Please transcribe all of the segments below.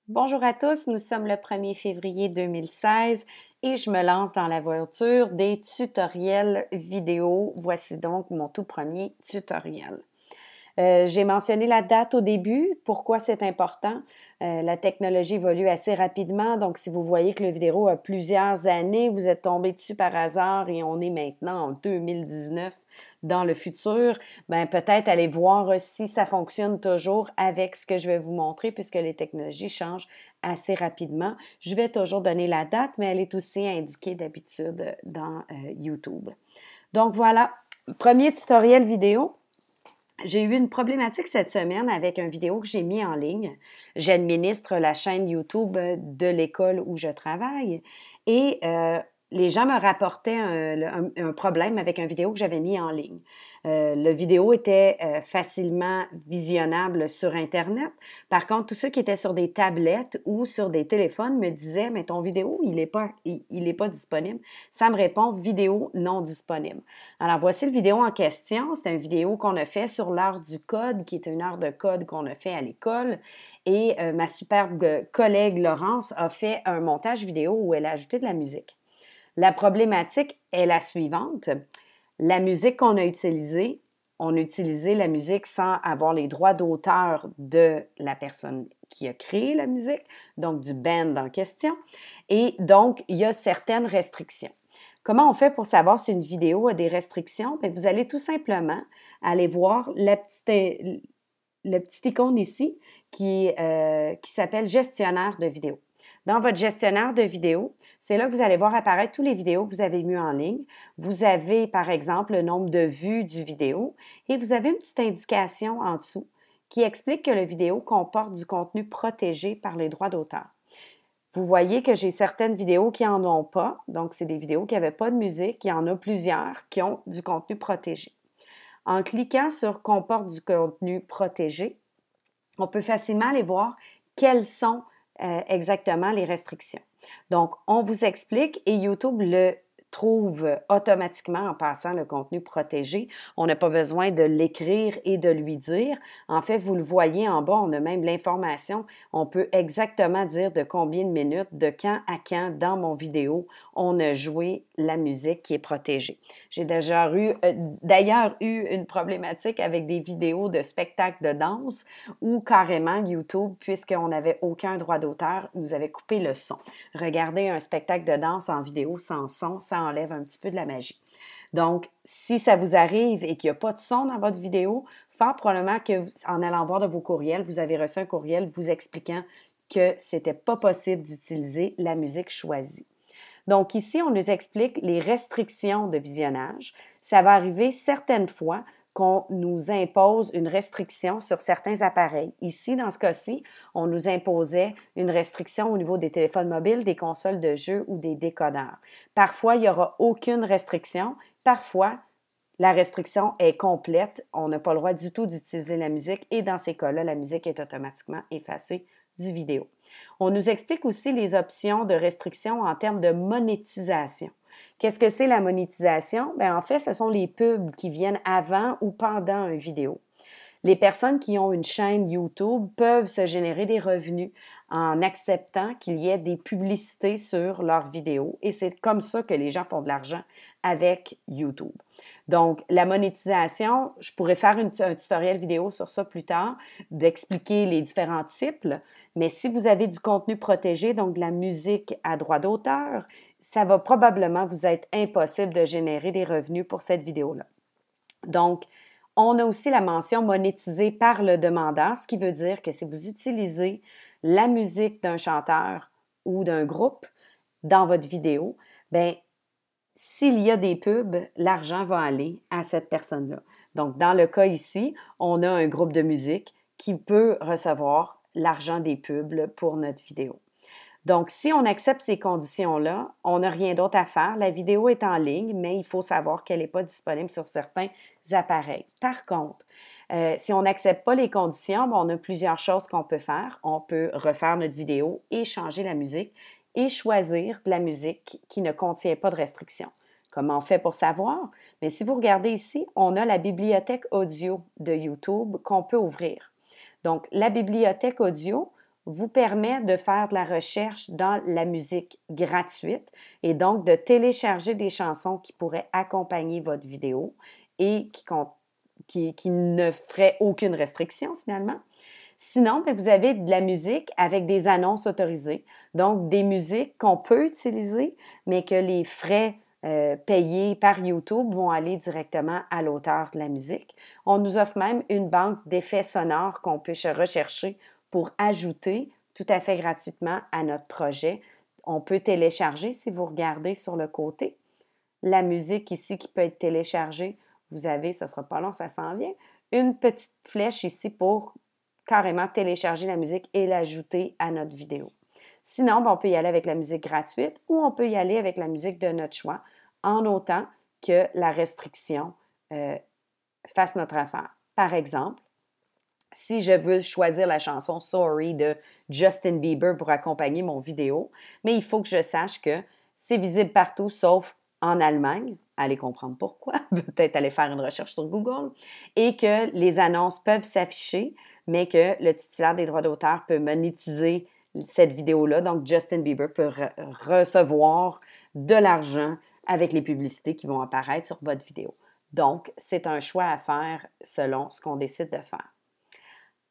Bonjour à tous, nous sommes le 1er février 2016 et je me lance dans l'aventure des tutoriels vidéo. Voici donc mon tout premier tutoriel. J'ai mentionné la date au début. Pourquoi c'est important? La technologie évolue assez rapidement, donc si vous voyez que le vidéo a plusieurs années, vous êtes tombé dessus par hasard et on est maintenant en 2019 dans le futur, bien peut-être allez voir si ça fonctionne toujours avec ce que je vais vous montrer puisque les technologies changent assez rapidement. Je vais toujours donner la date, mais elle est aussi indiquée d'habitude dans YouTube. Donc voilà, premier tutoriel vidéo. J'ai eu une problématique cette semaine avec une vidéo que j'ai mis en ligne. J'administre la chaîne YouTube de l'école où je travaille et les gens me rapportaient un problème avec une vidéo que j'avais mis en ligne. La vidéo était facilement visionnable sur Internet. Par contre, tous ceux qui étaient sur des tablettes ou sur des téléphones me disaient « Mais ton vidéo, il est pas disponible. » Ça me répond « Vidéo non disponible. » Alors, voici le vidéo en question. C'est une vidéo qu'on a fait sur l'art du code, qui est une art de code qu'on a fait à l'école. Et ma superbe collègue Laurence a fait un montage vidéo où elle a ajouté de la musique. La problématique est la suivante. La musique qu'on a utilisée, on a utilisé la musique sans avoir les droits d'auteur de la personne qui a créé la musique, donc du band en question. Et donc, il y a certaines restrictions. Comment on fait pour savoir si une vidéo a des restrictions? Bien, vous allez tout simplement aller voir la petite icône ici qui s'appelle gestionnaire de vidéo. Dans votre gestionnaire de vidéo, c'est là que vous allez voir apparaître tous les vidéos que vous avez mis en ligne. Vous avez, par exemple, le nombre de vues du vidéo et vous avez une petite indication en dessous qui explique que la vidéo comporte du contenu protégé par les droits d'auteur. Vous voyez que j'ai certaines vidéos qui n'en ont pas, donc c'est des vidéos qui n'avaient pas de musique, il y en a plusieurs qui ont du contenu protégé. En cliquant sur « Comporte du contenu protégé », on peut facilement aller voir quelles sont exactement les restrictions. Donc, on vous explique et YouTube le trouve automatiquement en passant le contenu protégé. On n'a pas besoin de l'écrire et de lui dire. En fait, vous le voyez en bas, on a même l'information. On peut exactement dire de combien de minutes, de quand à quand dans mon vidéo, on a joué la musique qui est protégée. J'ai déjà d'ailleurs eu une problématique avec des vidéos de spectacles de danse où carrément YouTube, puisqu'on n'avait aucun droit d'auteur, nous avait coupé le son. Regardez un spectacle de danse en vidéo sans son, ça enlève un petit peu de la magie. Donc, si ça vous arrive et qu'il n'y a pas de son dans votre vidéo, fort probablement qu'en allant voir de vos courriels, vous avez reçu un courriel vous expliquant que ce n'était pas possible d'utiliser la musique choisie. Donc ici, on nous explique les restrictions de visionnage. Ça va arriver certaines fois qu'on nous impose une restriction sur certains appareils. Ici, dans ce cas-ci, on nous imposait une restriction au niveau des téléphones mobiles, des consoles de jeux ou des décodeurs. Parfois, il n'y aura aucune restriction. Parfois, la restriction est complète. On n'a pas le droit du tout d'utiliser la musique et dans ces cas-là, la musique est automatiquement effacée du vidéo. On nous explique aussi les options de restriction en termes de monétisation. Qu'est-ce que c'est la monétisation? Bien, en fait, ce sont les pubs qui viennent avant ou pendant une vidéo. Les personnes qui ont une chaîne YouTube peuvent se générer des revenus en acceptant qu'il y ait des publicités sur leurs vidéos et c'est comme ça que les gens font de l'argent avec YouTube. Donc, la monétisation, je pourrais faire un tutoriel vidéo sur ça plus tard, d'expliquer les différents types, mais si vous avez du contenu protégé, donc de la musique à droit d'auteur, ça va probablement vous être impossible de générer des revenus pour cette vidéo-là. Donc, on a aussi la mention monétisée par le demandeur, ce qui veut dire que si vous utilisez la musique d'un chanteur ou d'un groupe dans votre vidéo, bien, s'il y a des pubs, l'argent va aller à cette personne-là. Donc, dans le cas ici, on a un groupe de musique qui peut recevoir l'argent des pubs pour notre vidéo. Donc, si on accepte ces conditions-là, on n'a rien d'autre à faire. La vidéo est en ligne, mais il faut savoir qu'elle n'est pas disponible sur certains appareils. Par contre, si on n'accepte pas les conditions, on a plusieurs choses qu'on peut faire. On peut refaire notre vidéo et changer la musique et choisir de la musique qui ne contient pas de restrictions. Comment on fait pour savoir? Mais si vous regardez ici, on a la bibliothèque audio de YouTube qu'on peut ouvrir. Donc, la bibliothèque audio, vous permet de faire de la recherche dans la musique gratuite et donc de télécharger des chansons qui pourraient accompagner votre vidéo et qui ne feraient aucune restriction finalement. Sinon, bien, vous avez de la musique avec des annonces autorisées, donc des musiques qu'on peut utiliser, mais que les frais payés par YouTube vont aller directement à l'auteur de la musique. On nous offre même une banque d'effets sonores qu'on peut rechercher pour ajouter tout à fait gratuitement à notre projet. On peut télécharger, si vous regardez sur le côté, la musique ici qui peut être téléchargée. Vous avez, ce ne sera pas long, ça s'en vient, une petite flèche ici pour carrément télécharger la musique et l'ajouter à notre vidéo. Sinon, on peut y aller avec la musique gratuite ou on peut y aller avec la musique de notre choix, en autant que la restriction fasse notre affaire. Par exemple, si je veux choisir la chanson Sorry de Justin Bieber pour accompagner mon vidéo, mais il faut que je sache que c'est visible partout sauf en Allemagne. Allez comprendre pourquoi, peut-être aller faire une recherche sur Google, et que les annonces peuvent s'afficher, mais que le titulaire des droits d'auteur peut monétiser cette vidéo-là. Donc, Justin Bieber peut recevoir de l'argent avec les publicités qui vont apparaître sur votre vidéo. Donc, c'est un choix à faire selon ce qu'on décide de faire.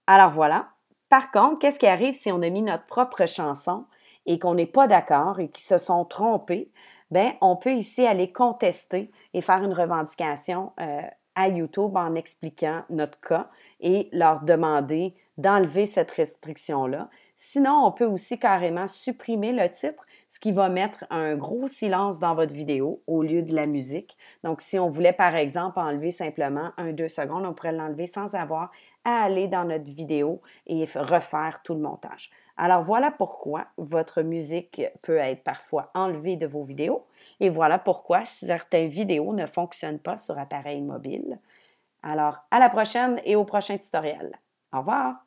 Alors voilà. Par contre, qu'est-ce qui arrive si on a mis notre propre chanson et qu'on n'est pas d'accord et qu'ils se sont trompés? Bien, on peut ici aller contester et faire une revendication à YouTube en expliquant notre cas et leur demander d'enlever cette restriction-là. Sinon, on peut aussi carrément supprimer le titre, ce qui va mettre un gros silence dans votre vidéo au lieu de la musique. Donc, si on voulait, par exemple, enlever simplement 1-2 secondes, on pourrait l'enlever sans avoir à aller dans notre vidéo et refaire tout le montage. Alors, voilà pourquoi votre musique peut être parfois enlevée de vos vidéos et voilà pourquoi certaines vidéos ne fonctionnent pas sur appareil mobile. Alors, à la prochaine et au prochain tutoriel. Au revoir!